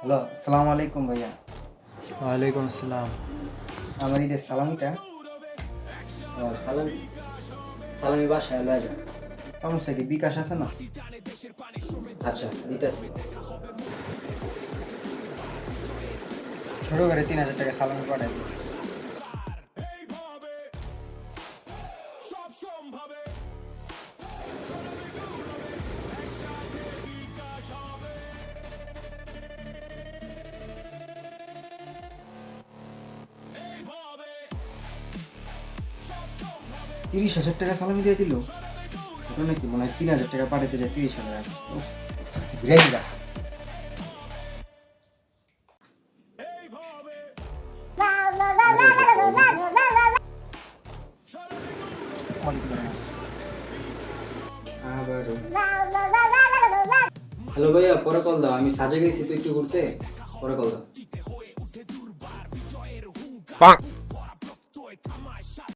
Hello, আসসালামু আলাইকুম ভাইয়া। ওয়ালাইকুম আসসালাম। আমার ঈদের সালামিটা সালামি সালামি বাসায় লয়ে যা। সমস্যা কি বিকাশ আছে না? আচ্ছা দিতেছি। ছোট করে ৩,০০০ টাকা সালামি পাঠাই দিই। ৳৩০,০০০ সালামি দিয়ে দিল। এটা নাকি মনে হয় ৩,০০০ টাকা পাঠাতে যায় ৩০,০০০ ঘুরাই দিলা। আবারও হ্যালো ভাইয়া, পরে কল দাও। আমি সাজে গেছি তো একটু ঘুরতে, পরে কল দাও।